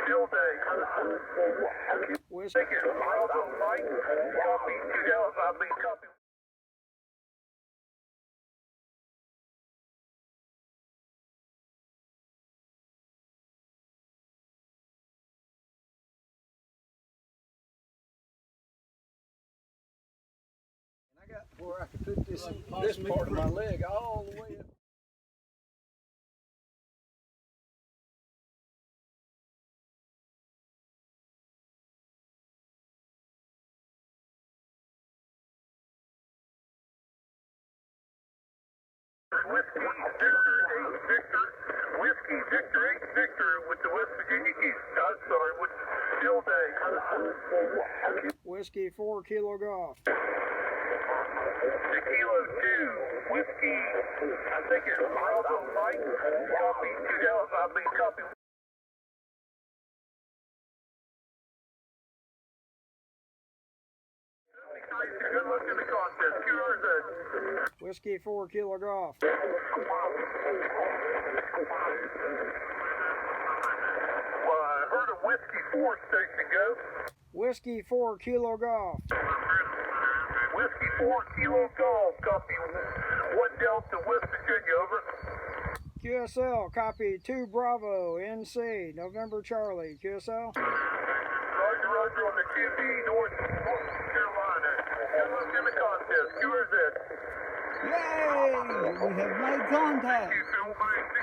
Field day. Whiskey. Thank you. Bravo Mike. Copy 2000. I'll be copy. I got where I could put this part of my leg all the way up. Whiskey Victor 8 Victor. Whiskey Victor 8 Victor with the West Virginia Keys. I'm sorry, with Field day. Whiskey 4 Kilo Golf. Kilo 2, Whiskey, I think it's Bravo Mike, copy 2000, I'll be copy. Good luck in the contest. QRZ. Whiskey 4 Kilo Golf. Well, I heard a Whiskey 4 station go. Whiskey 4 Kilo Golf. Whiskey 4 Kilo Golf, copy 1 Delta West Virginia, over. QSL, copy 2 Bravo, NC, November Charlie, QSL. Roger, roger on the QB, North Carolina. Good luck in the contest. QRZ. Yay! We have made contact. Thank you, Phil. Bye.